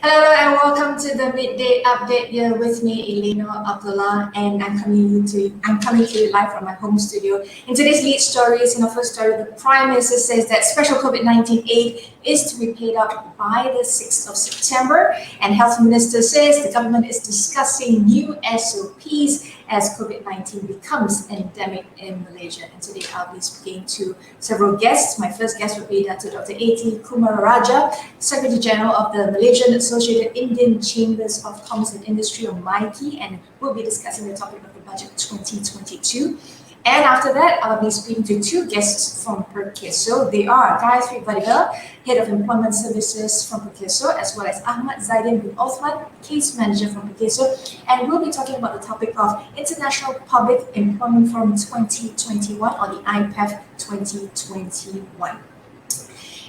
Hello and welcome to the midday update. Here with me, Elane, Abdullah, and I'm coming to you live from my home studio. In today's lead stories, in our first story, the Prime Minister says that special COVID-19 aid is to be paid out by the 6th of September, and Health Minister says the government is discussing new SOPs as COVID-19 becomes endemic in Malaysia. And today I'll be speaking to several guests. My first guest will be Dr. KUMARARAJAH, Secretary General of the Malaysian Associated Indian Chambers of Commerce and Industry, or MAICCI, and we'll be discussing the topic of the budget 2022. And after that, I'll be speaking to two guests from PERKESO. They are GAYATHRI VADIVEL, Head of Employment Services from PERKESO, as well as AHMAD ZAIDIN bin OTHMAN, Case Manager from PERKESO. And we'll be talking about the topic of International Public Employment Forum 2021, or the IPEF 2021.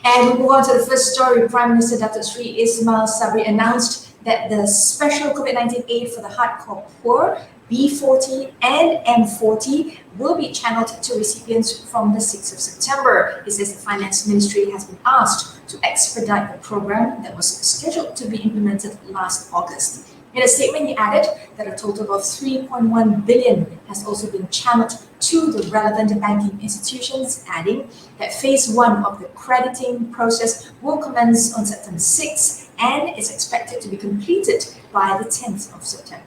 And we move on to the first story. Prime Minister Datuk Sri Ismail Sabri announced that the special COVID-19 aid for the hardcore poor, B40 and M40, will be channeled to recipients from the 6th of September. He says the Finance Ministry has been asked to expedite the program that was scheduled to be implemented last August. In a statement, he added that a total of 3.1 billion has also been channeled to the relevant banking institutions, adding that phase 1 of the crediting process will commence on September 6th and is expected to be completed by the 10th of September.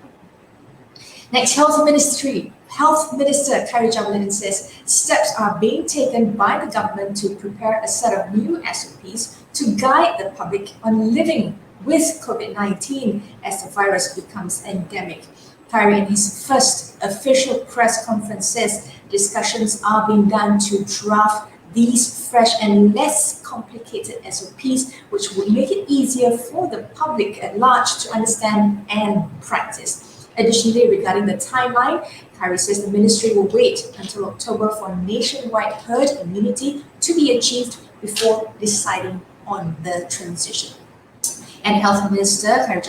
Next, Health Minister Khairy says steps are being taken by the government to prepare a set of new SOPs to guide the public on living with COVID-19 as the virus becomes endemic. Khairy, in his first official press conference, says discussions are being done to draft these fresh and less complicated SOPs, which would make it easier for the public at large to understand and practice. Additionally, regarding the timeline, Khairy says the ministry will wait until October for nationwide herd immunity to be achieved before deciding on the transition. And Health Minister Khairy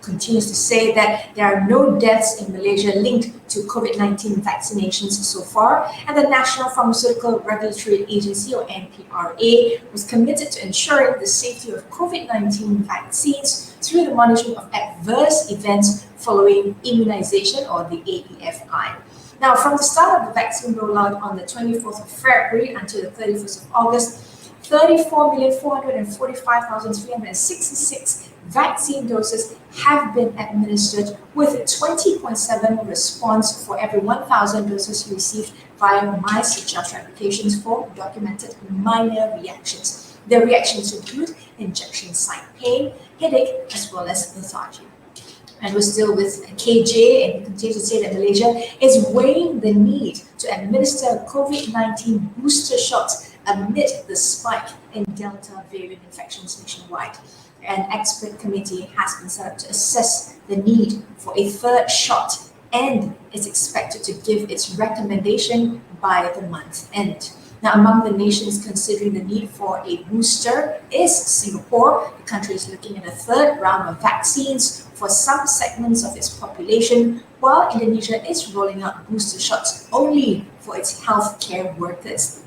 continues to say that there are no deaths in Malaysia linked to COVID-19 vaccinations so far, and the National Pharmaceutical Regulatory Agency, or NPRA, was committed to ensuring the safety of COVID-19 vaccines through the management of adverse events following immunization, or the AEFI. Now, from the start of the vaccine rollout on the 24th of February until the 31st of August, 34,445,366 vaccine doses have been administered, with 20.7 response for every 1,000 doses received via MAICCI applications for documented minor reactions. The reactions include injection site pain, headache, as well as lethargy. And we're still with KJ, and we continue to say that Malaysia is weighing the need to administer COVID-19 booster shots amid the spike in Delta variant infections nationwide. An expert committee has been set up to assess the need for a third shot and is expected to give its recommendation by the month end. Now, among the nations considering the need for a booster is Singapore. The country is looking at a third round of vaccines for some segments of its population, while Indonesia is rolling out booster shots only for its healthcare workers.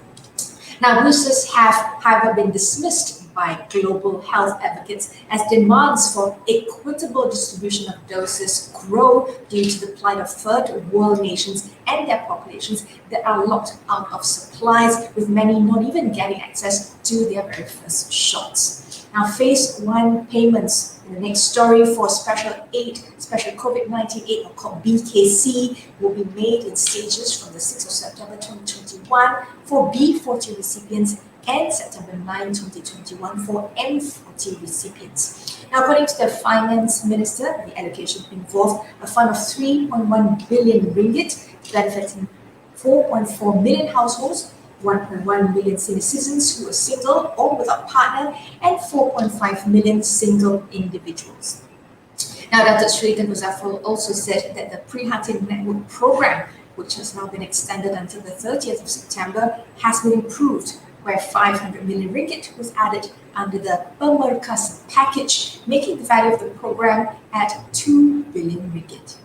Now, boosters have, however, been dismissed by global health advocates as demands for equitable distribution of doses grow due to the plight of third world nations and their populations that are locked out of supplies, with many not even getting access to their very first shots. Now, phase 1 payments in the next story for special COVID-19 aid, or called BKC, will be made in stages from the 6th of September 2021 for B40 recipients and September 9, 2021 for M40 recipients. Now, according to the Finance Minister, the allocation involved a fund of 3.1 billion ringgit, benefiting 4.4 million households, 1.1 million senior citizens who are single or without partner, and 4.5 million single individuals. Now, Dr. Sri Muzaffar also said that the Prihatin Network program, which has now been extended until the 30th of September, has been improved, where 500 million ringgit was added under the PERKESO package, making the value of the program at 2 billion ringgit.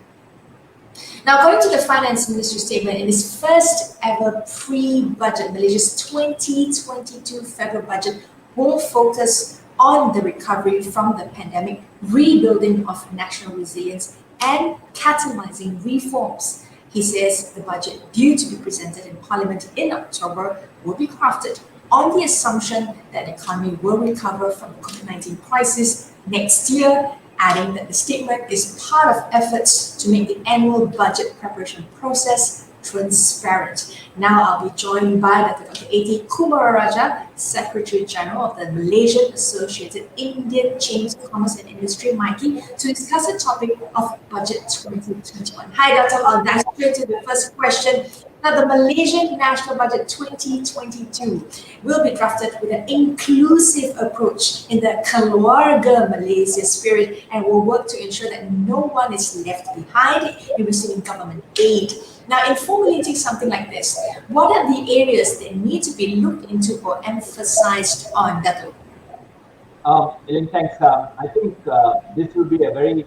Now, according to the Finance Ministry statement, in its first ever pre-budget, Malaysia's 2022 federal budget will focus on the recovery from the pandemic, rebuilding of national resilience, and catalyzing reforms. He says the budget due to be presented in Parliament in October will be crafted on the assumption that the economy will recover from the COVID-19 crisis next year, adding that the statement is part of efforts to make the annual budget preparation process transparent. Now I'll be joined by Dr. A.T. KUMARARAJAH, Secretary General of the Malaysian Associated Indian Chambers of Commerce and Industry, MAICCI, to discuss the topic of Budget 2021. Hi, Doctor. I'll dive straight to the first question. Now, the Malaysian National Budget 2022 will be drafted with an inclusive approach in the Keluarga Malaysia spirit and will work to ensure that no one is left behind in receiving government aid. Now, in formulating something like this, what are the areas that need to be looked into or emphasized on, Datuk? Elane, thanks. I think this will be a very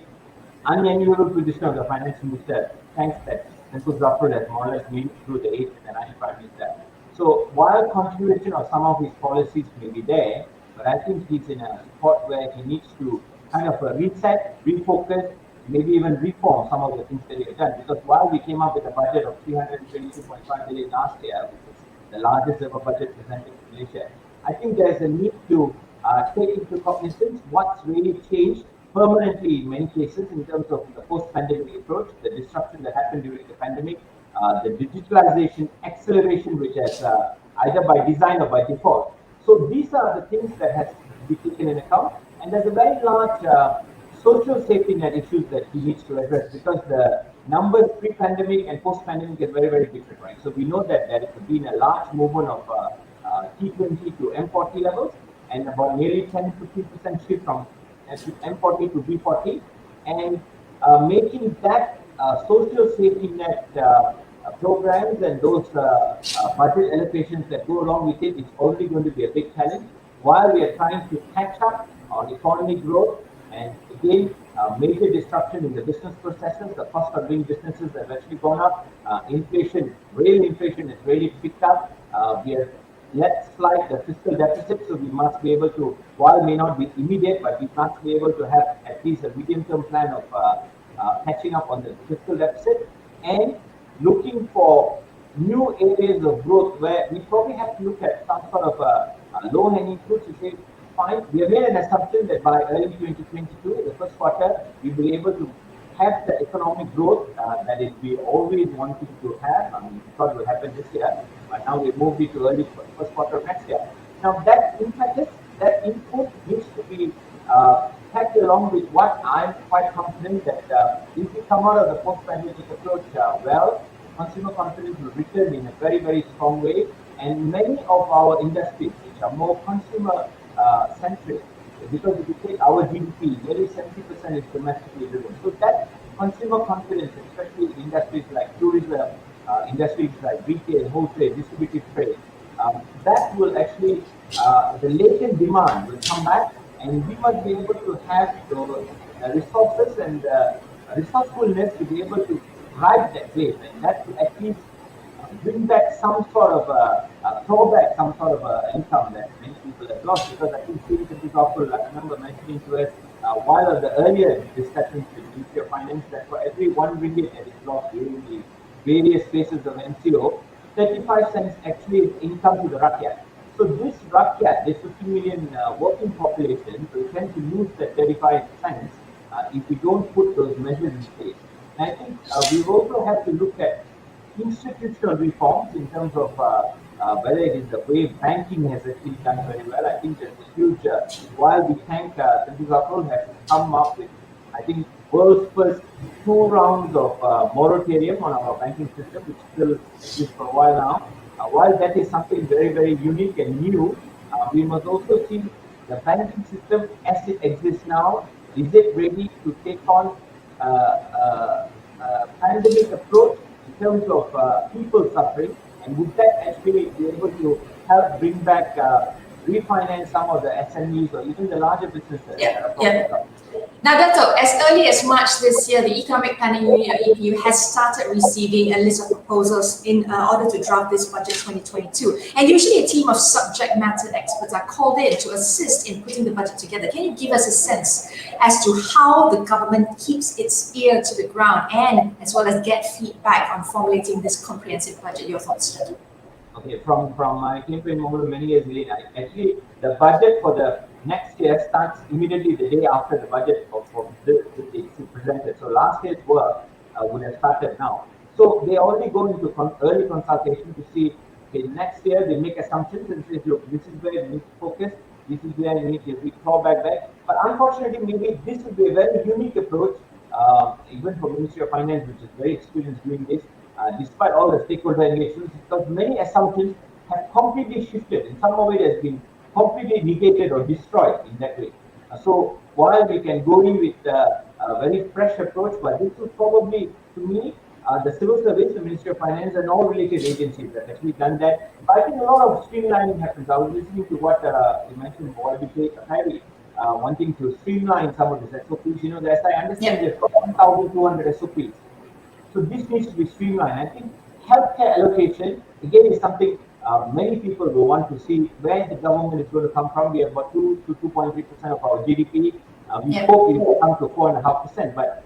unusual position of the Finance Minister. Thanks that Dr. has more or less been through the 8th and the 9th Prime Minister. So while continuation of some of his policies may be there, but I think he's in a spot where he needs to kind of reset, refocus, maybe even reform some of the things that he has done. Because while we came up with a budget of 322.5 billion last year, which is the largest ever budget presented in Malaysia, I think there's a need to take into cognizance what's really changed permanently in many cases in terms of the post-pandemic approach, the disruption that happened during the pandemic, the digitalization acceleration, which has either by design or by default. So these are the things that has to be taken in account. And there's a very large social safety net issues that he needs to address because the numbers pre-pandemic and post-pandemic are very, very different, right? So we know that there has been a large movement of T20 to M40 levels and about nearly 10-15% shift from M40 to B40, and making that social safety net programs and those budget allocations that go along with it is only going to be a big challenge while we are trying to catch up on economic growth and again major disruption in the business processes. The cost of doing businesses have actually gone up. Inflation, real inflation has really picked up. We are let slide the fiscal deficit, so we must be able to, while it may not be immediate, but we must be able to have at least a medium-term plan of catching up on the fiscal deficit and looking for new areas of growth where we probably have to look at some sort of low-hanging fruit to say, fine, we have made an assumption that by early 2022, the first quarter, we will be able to have the economic growth that is we always wanted to have. I mean, we thought it would happen this year, but now we moved it to early first quarter of next year. Now that impetus, that input needs to be tagged along with what I'm quite confident that if we come out of the post-pandemic approach well, consumer confidence will return in a very, very strong way, and many of our industries, which are more consumer centric, because if you take our GDP, nearly 70% is domestically driven. So that consumer confidence, especially in industries like tourism, industries like retail, wholesale, distributed trade, that will actually, the latent demand will come back, and we must be able to have the resources and resourcefulness to be able to ride that wave, and that will at least bring back some sort of throw back some sort of income that many people have lost. Because I think I remember mentioning to us while of the earlier discussions with the Ministry of Finance that for every 1 ringgit that is lost during the various phases of MCO, 35 cents actually is income to the rakyat. So this rakyat, this 50 million working population, will tend to lose that 35 cents if we don't put those measures in place. And I think we also have to look at institutional reforms in terms of whether it is the way banking has actually done very well. I think there's a huge, while we thank Samsuri has come up with, I think, world's first 2 rounds of moratorium on our banking system, which still exists for a while now. While that is something very, very unique and new, we must also see the banking system as it exists now. Is it ready to take on pandemic approach in terms of people suffering, and would that actually be able to help bring back, refinance some of the SMEs or even the larger businesses? Now, Dato', as early as March this year, the Economic Planning Unit, or EPU, has started receiving a list of proposals in order to draft this budget 2022. And usually a team of subject matter experts are called in to assist in putting the budget together. Can you give us a sense as to how the government keeps its ear to the ground and as well as get feedback on formulating this comprehensive budget? Your thoughts, Dato'? Okay, from my campaign over many years, actually the budget for the next year starts immediately the day after the budget for this is presented. So last year's work would have started now. So they already go into early consultation to see, okay, next year they make assumptions and say, look, this is where we need to focus, this is where we need to claw back. But unfortunately, maybe this would be a very unique approach, even for Ministry of Finance, which is very experienced doing this, despite all the stakeholder engagements, because many assumptions have completely shifted. In some way, it has been completely negated or destroyed in that way. So while we can go in with a very fresh approach, but this would probably, to me, the civil service, the Ministry of Finance, and all related agencies have actually done that. But I think a lot of streamlining happens. I was listening to what you mentioned, Khairy, wanting to streamline some of the SOPs. You know, as I understand, there's 1,200 SOPs. So this needs to be streamlined. I think healthcare allocation, again, is something many people will want to see where the government is going to come from. We have about 2 to 2.3% of our GDP. We hope it will come to 4.5%, but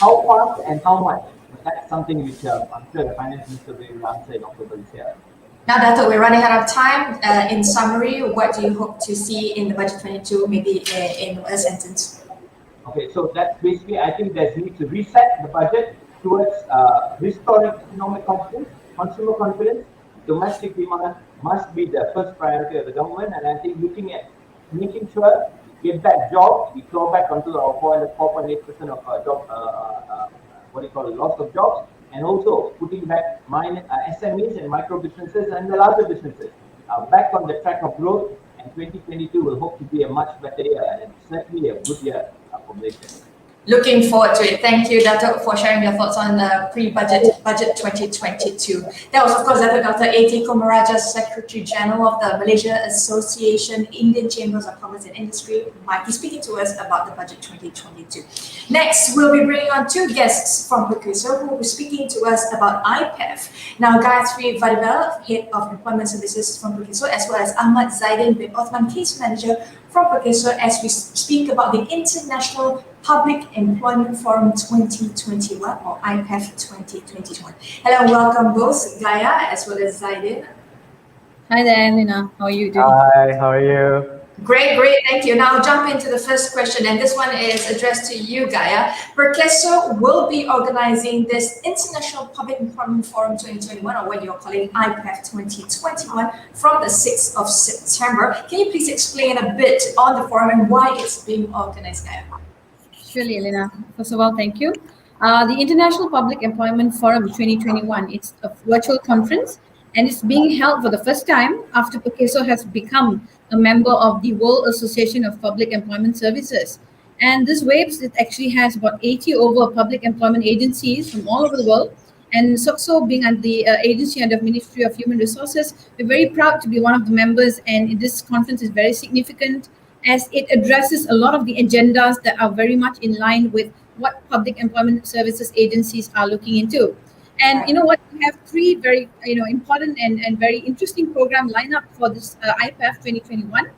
how fast and how much? That's something which I'm sure the Finance Minister will answer in October this year. Now, Dato', we're running out of time. In summary, what do you hope to see in the budget 22, maybe in a sentence? Okay, so that's basically, I think there's need to reset the budget towards restoring economic confidence, consumer confidence. Domestic demand must be the first priority of the government, and I think looking at making sure we get back jobs, we claw back onto our 4.8% of job, loss of jobs, and also putting back SMEs and micro businesses and the larger businesses back on the track of growth. And 2022 will hope to be a much better year, and certainly a good year for Malaysia. Looking forward to it. Thank you, Dato', for sharing your thoughts on the pre-budget budget 2022. That was, of course, Dr. A.T. KUMARARAJAH, Secretary General of the Malaysia Association, Indian Chambers of Commerce and Industry, MAICCI, speaking to us about the budget 2022. Next, we'll be bringing on two guests from PERKESO who will be speaking to us about IPEF. Now, GAYATHRI VADIVEL, Head of Employment Services from PERKESO, as well as AHMAD ZAIDIN bin OTHMAN, Case Manager from PERKESO, as we speak about the International Public Employment Forum 2021 or IPEF 2021. Hello and welcome both Gaya as well as Zaidin. Hi there, Lina. How are you doing? Hi, how are you? Great, thank you. Now jump into the first question, and this one is addressed to you, Gaya. PERKESO will be organizing this International Public Employment Forum 2021, or what you're calling IPEF 2021, from the 6th of September. Can you please explain a bit on the forum and why it's being organized, Gaya? Surely, Elena. First of all, thank you. The International Public Employment Forum 2021, it's a virtual conference, and it's being held for the first time after PERKESO has become a member of the World Association of Public Employment Services. And this WAPES, it actually has about 80 over public employment agencies from all over the world. And SOCSO, being at the agency under Ministry of Human Resources, we're very proud to be one of the members, and this conference is very significant as it addresses a lot of the agendas that are very much in line with what public employment services agencies are looking into. And you know what, we have three very important and very interesting program lineup for this IPEF 2021.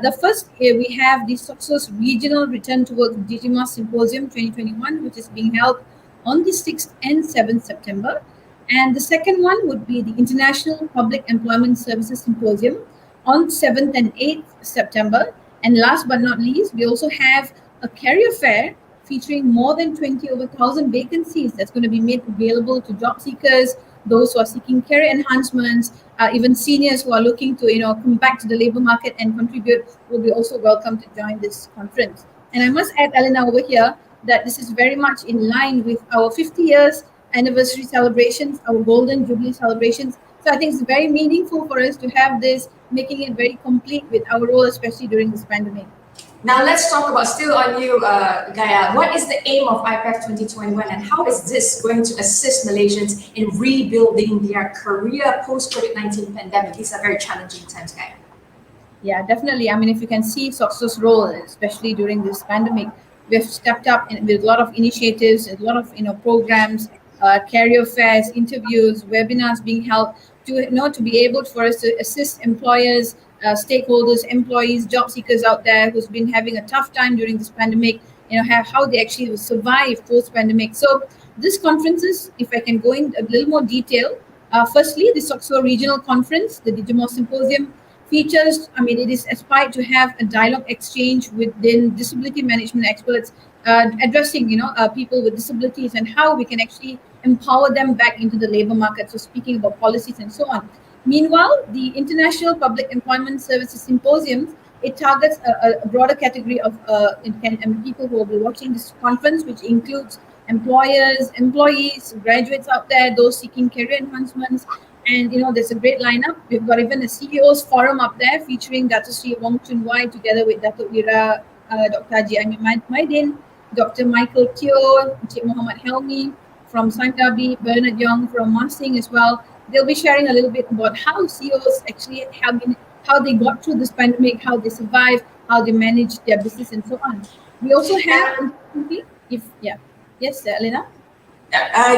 The first, we have the SOCSO's Regional Return to Work Digima Symposium 2021, which is being held on the 6th and 7th September. And the second one would be the International Public Employment Services Symposium on 7th and 8th September. And last but not least, we also have a career fair featuring more than 1,000 vacancies that's going to be made available to job seekers, those who are seeking career enhancements, even seniors who are looking to come back to the labor market and contribute will be also welcome to join this conference. And I must add, Elena, over here, that this is very much in line with our 50 years anniversary celebrations, our Golden Jubilee celebrations. So I think it's very meaningful for us to have this, making it very complete with our role, especially during this pandemic. Now let's talk about, still on you, Gaya, what is the aim of IPEF 2021 and how is this going to assist Malaysians in rebuilding their career post-COVID-19 pandemic? These are very challenging times, Gaya. Yeah, definitely. I mean, if you can see SOCSO's role, especially during this pandemic, we have stepped up with a lot of initiatives, a lot of programs, career fairs, interviews, webinars being held to to be able for us to assist employers, stakeholders, employees, job seekers out there who's been having a tough time during this pandemic. How they actually will survive post pandemic. So this conferences, if I can go in a little more detail, firstly, the SOCSO Regional Conference, the Digimos Symposium, features, it is aspired to have a dialogue exchange within disability management experts, addressing, people with disabilities and how we can actually empower them back into the labor market. So speaking about policies and so on. Meanwhile, the International Public Employment Services Symposium, it targets a broader category of people who will be watching this conference, which includes employers, employees, graduates out there, those seeking career enhancements. And there's a great lineup. We've got even a CEO's forum up there featuring Dr. Sri Wong Chun Wai together with Datuk Ira, Dr. Haji Amin Maidin, Dr. Michael Teo, Encik Muhammad Helmi from Sangabi, Bernard Young from Masing as well. They'll be sharing a little bit about how CEOs actually how they got through this pandemic, how they survived, how they managed their business and so on. We also have, yes, Elena?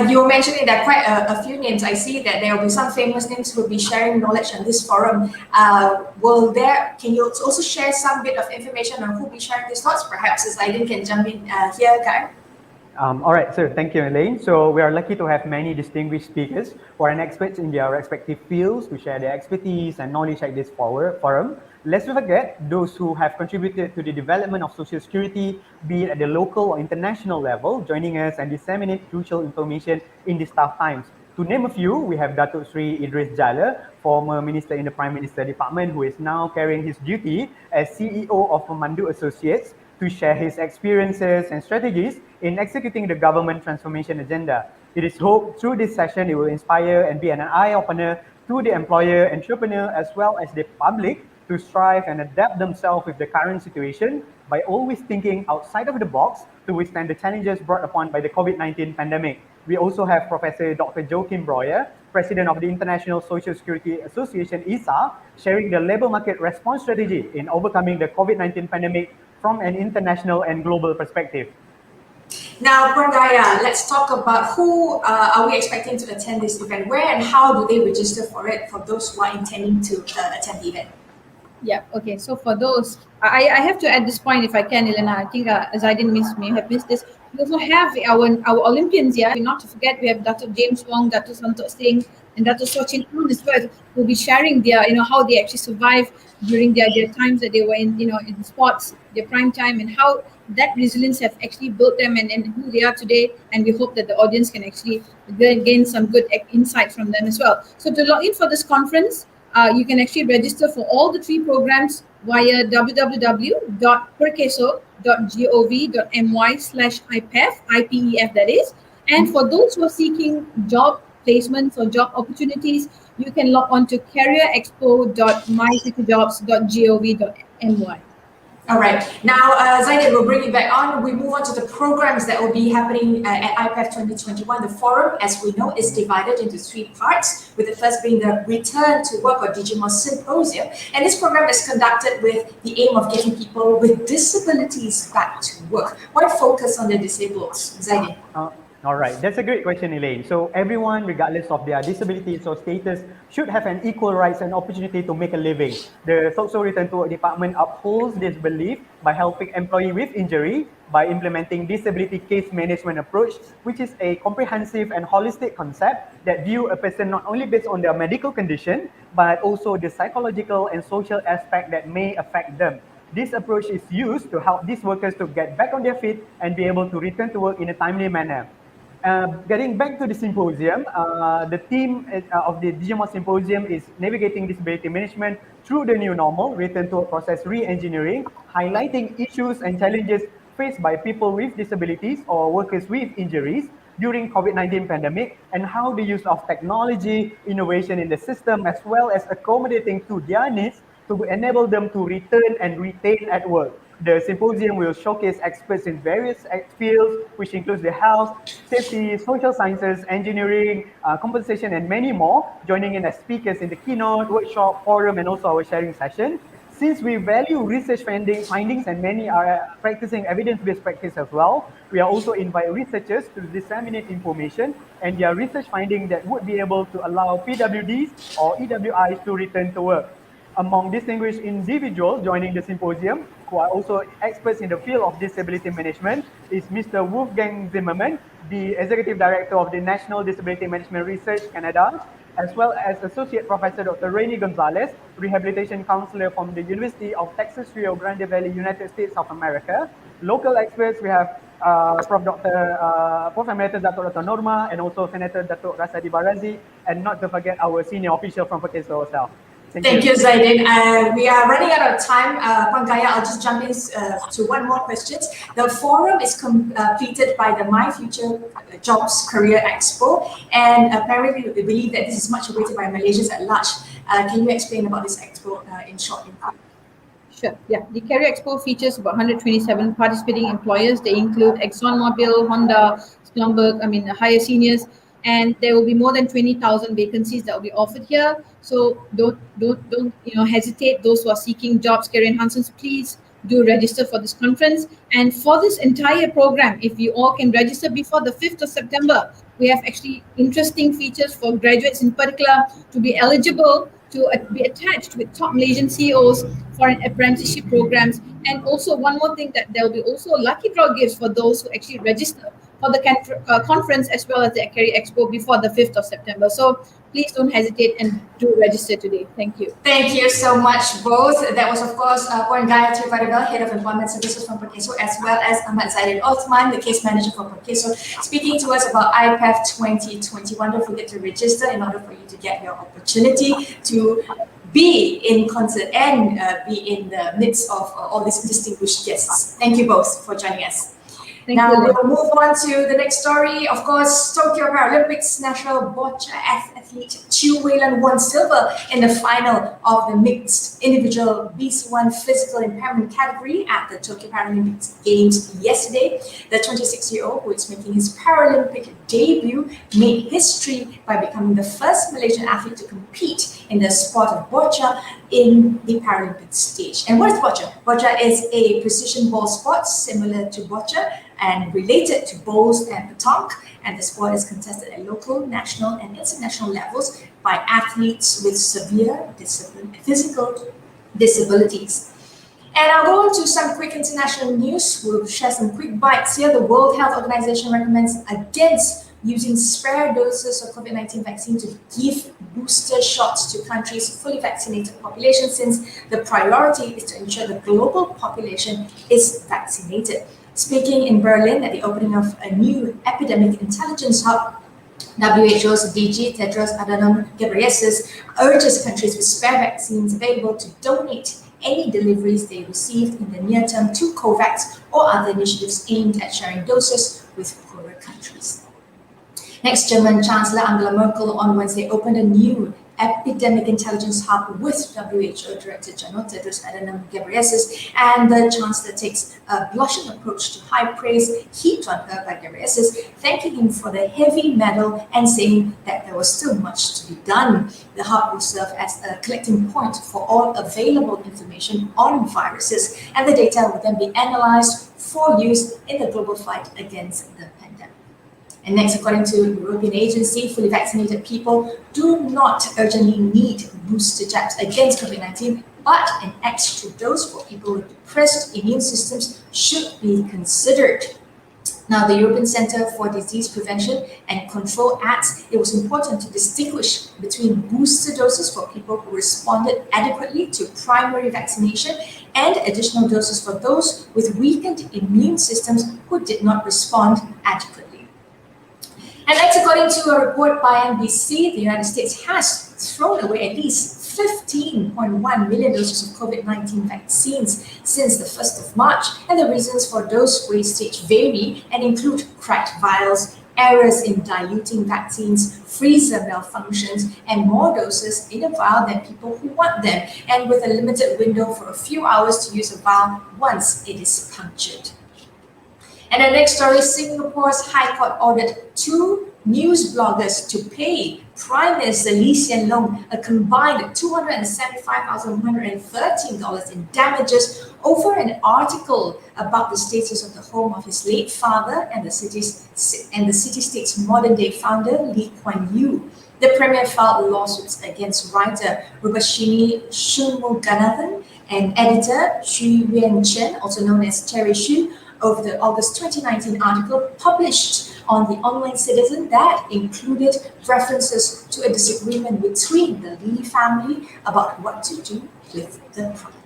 You were mentioning that quite a few names. I see that there will be some famous names who will be sharing knowledge on this forum. Can you also share some bit of information on who will be sharing these thoughts? Perhaps ZAIDIN can jump in here, Khairy. All right, so thank you, Elane. So we are lucky to have many distinguished speakers who are experts in their respective fields to share their expertise and knowledge at this forum. Let's not forget those who have contributed to the development of social security, be it at the local or international level, joining us and disseminate crucial information in these tough times. To name a few, we have Datuk Sri Idris Jala, former Minister in the Prime Minister Department, who is now carrying his duty as CEO of Pemandu Associates, to share his experiences and strategies in executing the government transformation agenda. It is hoped through this session it will inspire and be an eye-opener to the employer, entrepreneur, as well as the public to strive and adapt themselves with the current situation by always thinking outside of the box to withstand the challenges brought upon by the COVID-19 pandemic. We also have Professor Dr. Joachim Breuer, President of the International Social Security Association, ISA, sharing the labor market response strategy in overcoming the COVID-19 pandemic from an international and global perspective. Now, Gaya, let's talk about who are we expecting to attend this event, where and how do they register for it for those who are intending to attend the event? Yeah, okay. So for those, I have to add this point if I can, Elena. I think ZAIDIN may have missed this. We also have our Olympians here. Not to forget, we have Dr. James Wong, Dr. Santok Singh, and Dr. Sochin Poon as well, who will be sharing their, how they actually survived during their times that they were in sports, their prime time, and how that resilience have actually built them and who they are today. And we hope that the audience can actually gain some good insight from them as well. So to log in for this conference, you can actually register for all the 3 programs via www.perkeso.gov.my/IPEF, IPEF that is. And for those who are seeking job placements or job opportunities, you can log on to careerexpo.mycityjobs.gov.my. All right. Now, ZAIDIN, we'll bring you back on. We move on to the programs that will be happening at IPEF 2021. The forum, as we know, is divided into 3 parts, with the first being the Return to Work or Digimos Symposium. And this program is conducted with the aim of getting people with disabilities back to work. Why focus on the disabled, ZAIDIN? All right, that's a great question, Elane. So everyone, regardless of their disabilities or status, should have an equal rights and opportunity to make a living. The SOCSO Return to Work Department upholds this belief by helping employee with injury by implementing disability case management approach, which is a comprehensive and holistic concept that view a person not only based on their medical condition, but also the psychological and social aspect that may affect them. This approach is used to help these workers to get back on their feet and be able to return to work in a timely manner. Getting back to the symposium, the theme of the Digimos Symposium is navigating disability management through the new normal, return to work process re-engineering, highlighting issues and challenges faced by people with disabilities or workers with injuries during COVID-19 pandemic, and how the use of technology, innovation in the system, as well as accommodating to their needs to enable them to return and retain at work. The symposium will showcase experts in various fields, which includes the health, safety, social sciences, engineering, compensation, and many more, joining in as speakers in the keynote, workshop, forum, and also our sharing session. Since we value research findings and many are practicing evidence-based practice as well, we are also invite researchers to disseminate information and their research finding that would be able to allow PWDs or EWIs to return to work. Among distinguished individuals joining the symposium, who are also experts in the field of disability management, is Mr. Wolfgang Zimmermann, the Executive Director of the National Disability Management Research Canada, as well as Associate Professor Dr. Rainy Gonzalez, Rehabilitation Counselor from the University of Texas Rio Grande Valley, United States of America. Local experts, we have Prof. Emeritus Dr. Norma, and also Senator Datuk Rasadi Barazi, and not to forget our senior official from PERKESO herself. Thank you, Zaidin. We are running out of time. Pangaya, I'll just jump in to one more question. The forum is completed by the My Future Jobs Career Expo, and apparently we believe that this is much awaited by Malaysians at large. Can you explain about this expo in short? Sure. Yeah, the Career Expo features about 127 participating employers. They include ExxonMobil, Honda, Schlumberg, higher seniors, and there will be more than 20,000 vacancies that will be offered here. So don't hesitate. Those who are seeking jobs, career enhancements, please do register for this conference. And for this entire program, if you all can register before the 5th of September, we have actually interesting features for graduates in particular to be eligible to be attached with top Malaysian CEOs for an apprenticeship programs. And also one more thing, that there will be also lucky draw gifts for those who actually register for the conference as well as the Career Expo before the 5th of September. So please don't hesitate and do register today. Thank you. Thank you so much, both. That was, of course, Puan GAYATHRI, VADIVEL, Head of Employment Services from PERKESO, as well as Ahmad ZAIDIN OTHMAN, the Case Manager for PERKESO, speaking to us about IPAF 2021. Don't forget to register in order for you to get your opportunity to be in concert and be in the midst of all these distinguished guests. Thank you both for joining us. Now we'll move on to the next story. Of course, Tokyo Paralympics national boccia athlete Chew Wei-Lan won silver in the final of the mixed individual BC1 physical impairment category at the Tokyo Paralympics Games yesterday. The 26-year-old, who is making his Paralympic debut, made history by becoming the first Malaysian athlete to compete in the sport of boccia in the Paralympic stage. And what is boccia? Boccia is a precision ball sport similar to boccia and related to bowls and petanque, and the sport is contested at local, national, and international levels by athletes with severe physical disabilities. And I'll go on to some quick international news. We'll share some quick bites here. The World Health Organization recommends against using spare doses of COVID-19 vaccine to give booster shots to countries' fully vaccinated population, since the priority is to ensure the global population is vaccinated. Speaking in Berlin at the opening of a new epidemic intelligence hub, WHO's DG Tedros Adhanom Ghebreyesus urges countries with spare vaccines available to donate any deliveries they received in the near term to COVAX or other initiatives aimed at sharing doses with poorer countries. Next, German Chancellor Angela Merkel on Wednesday opened a new epidemic intelligence hub with WHO Director General Tedros Adhanom Ghebreyesus, and the Chancellor takes a blushing approach to high praise heaped on her by Ghebreyesus, thanking him for the heavy medal and saying that there was still much to be done. The hub will serve as a collecting point for all available information on viruses, and the data will then be analyzed for use in the global fight against the pandemic. And next, according to the European agency, fully vaccinated people do not urgently need booster jabs against COVID-19, but an extra dose for people with depressed immune systems should be considered. Now, the European Centre for Disease Prevention and Control adds it was important to distinguish between booster doses for people who responded adequately to primary vaccination and additional doses for those with weakened immune systems who did not respond adequately. And next, according to a report by NBC, the United States has thrown away at least 15.1 million doses of COVID-19 vaccines since the 1st of March, and the reasons for dose wastage vary and include cracked vials, errors in diluting vaccines, freezer malfunctions, and more doses in a vial than people who want them, and with a limited window for a few hours to use a vial once it is punctured. And the next story, Singapore's High Court ordered 2 news bloggers to pay Prime Minister Lee Hsien Loong a combined $275,113 in damages over an article about the status of the home of his late father and the city-state's modern-day founder, Lee Kuan Yew. The Premier filed lawsuits against writer Rubashini Shanmuganathan and editor Xu Yuan-chen, also known as Terry Xu, over the August 2019 article published on the Online Citizen that included references to a disagreement between the Lee family about what to do with the property.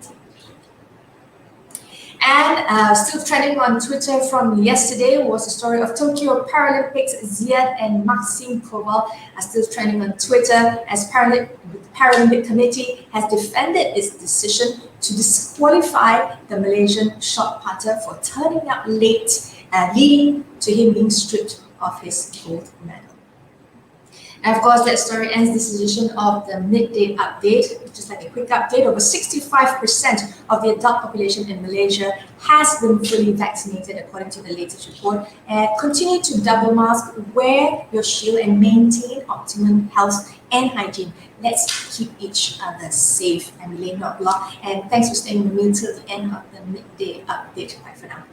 And still trending on Twitter from yesterday was the story of Tokyo Paralympics. Ziad and Maxime Koval are still trending on Twitter as Paralympic Committee has defended its decision to disqualify the Malaysian shot putter for turning up late, leading to him being stripped of his gold medal. And of course, that story ends this edition of the Midday Update. Just like a quick update, over 65% of the adult population in Malaysia has been fully vaccinated, according to the latest report. Continue to double mask, wear your shield, and maintain optimum health and hygiene. Let's keep each other safe. I'm Elane, and thanks for staying with me till the end of the Midday Update. Bye for now.